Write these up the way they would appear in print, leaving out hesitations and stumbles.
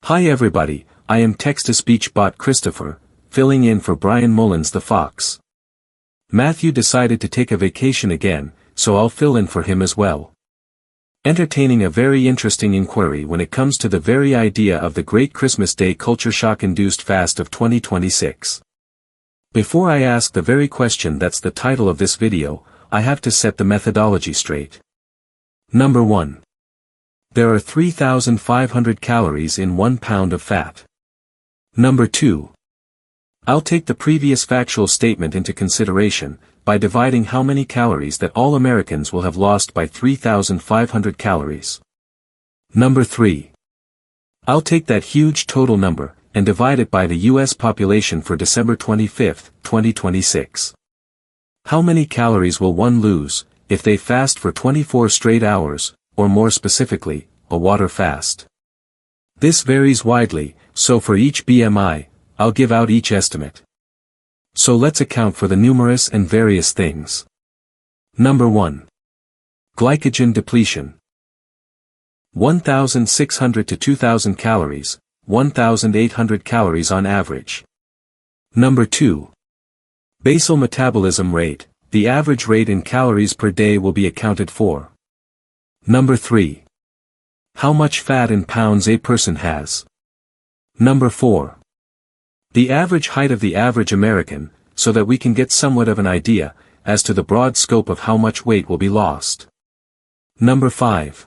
Hi everybody, I am text-to-speech bot Christopher, filling in for Brian Mullins the Fox. Matthew decided to take a vacation again, so I'll fill in for him as well. Entertaining a very interesting inquiry when it comes to the very idea of the Great Christmas Day Culture-Shock-Induced Fast of 2026. Before I ask the very question that's the title of this video, I have to set the methodology straight. Number 1. There are 3,500 calories in 1 pound of fat. Number 2. I'll take the previous factual statement into consideration, by dividing how many calories that all Americans will have lost by 3,500 calories. Number 3. I'll take that huge total number, and divide it by the US population for December 25, 2026. How many calories will one lose, if they fast for 24 straight hours, or more specifically, a water fast? This varies widely, so for each BMI, I'll give out each estimate. So let's account for the numerous and various things. Number 1. Glycogen depletion. 1,600 to 2,000 calories, 1,800 calories on average. Number 2. Basal metabolism rate, the average rate in calories per day will be accounted for. Number 3. How much fat in pounds a person has. Number 4. The average height of the average American, so that we can get somewhat of an idea, as to the broad scope of how much weight will be lost. Number 5.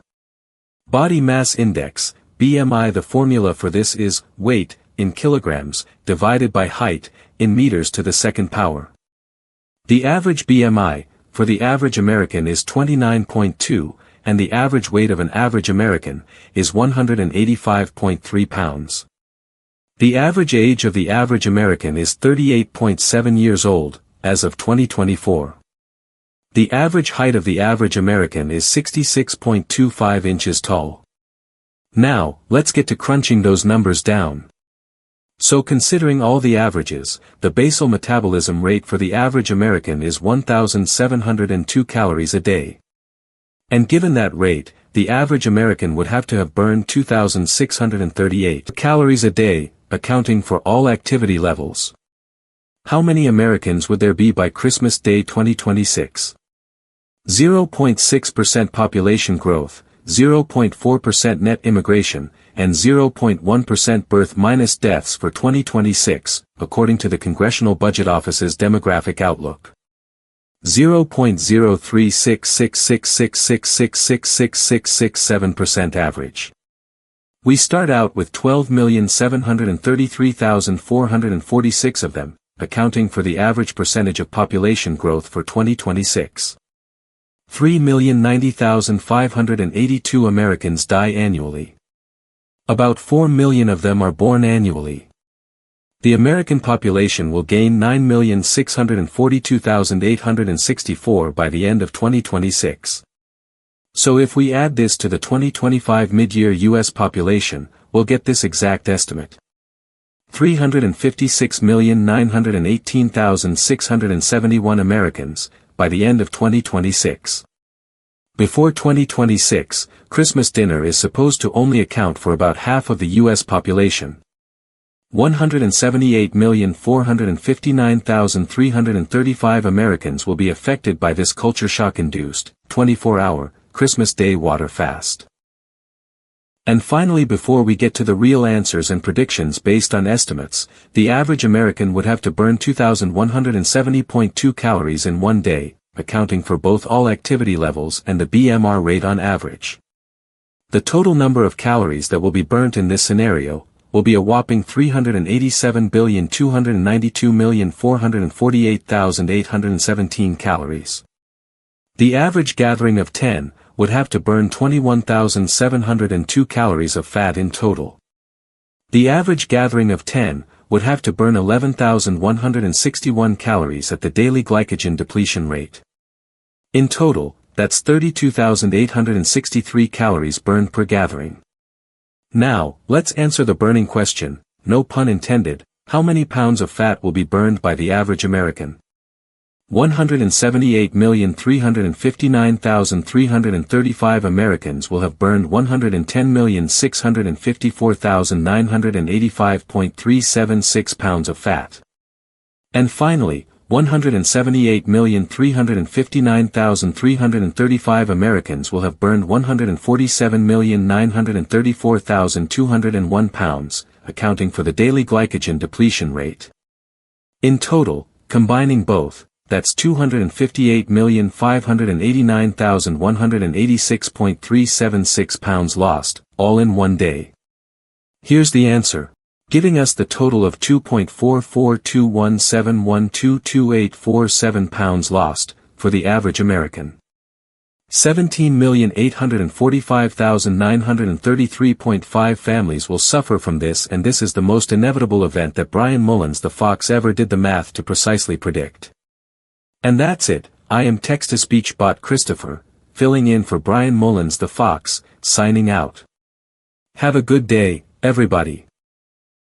Body mass index, BMI. The formula for this is, weight, in kilograms, divided by height, in meters to the second power. The average BMI, for the average American is 29.2, and the average weight of an average American, is 185.3 pounds. The average age of the average American is 38.7 years old, as of 2024. The average height of the average American is 66.25 inches tall. Now, let's get to crunching those numbers down. So considering all the averages, the basal metabolism rate for the average American is 1,702 calories a day. And given that rate, the average American would have to have burned 2,638 calories a day, accounting for all activity levels. How many Americans would there be by Christmas Day 2026? 0.6% population growth, 0.4% net immigration, and 0.1% birth-deaths for 2026, according to the Congressional Budget Office's Demographic Outlook. 0.0366666666667% average. We start out with 12,733,446 of them, accounting for the average percentage of population growth for 2026. 3,090,582 Americans die annually. About 4 million of them are born annually. The American population will gain 9,642,864 by the end of 2026. So if we add this to the 2025 mid-year U.S. population, we'll get this exact estimate. 356,918,671 Americans, by the end of 2026. Before 2026, Christmas dinner is supposed to only account for about half of the U.S. population. 178,459,335 Americans will be affected by this culture-shock-induced, 24-hour, Christmas Day water fast. And finally, before we get to the real answers and predictions based on estimates, the average American would have to burn 2,170.2 calories in one day, accounting for both all activity levels and the BMR rate on average. The total number of calories that will be burnt in this scenario will be a whopping 387,292,448,817 calories. The average gathering of 10 would have to burn 21,702 calories of fat in total. The average gathering of 10 would have to burn 11,161 calories at the daily glycogen depletion rate. In total, that's 32,863 calories burned per gathering. Now, let's answer the burning question, no pun intended, how many pounds of fat will be burned by the average American? 178,359,335 Americans will have burned 110,654,985.376 pounds of fat. And finally, 178,359,335 Americans will have burned 147,934,201 pounds, accounting for the daily glycogen depletion rate. In total, combining both, that's 258,589,186.376 pounds lost, all in one day. Here's the answer, giving us the total of 2.442171222847 pounds lost, for the average American. 17,845,933.5 families will suffer from this, and this is the most inevitable event that Brian Mullins the Fox ever did the math to precisely predict. And that's it. I am text-to-speech bot Christopher, filling in for Brian Mullins the Fox, signing out. Have a good day, everybody.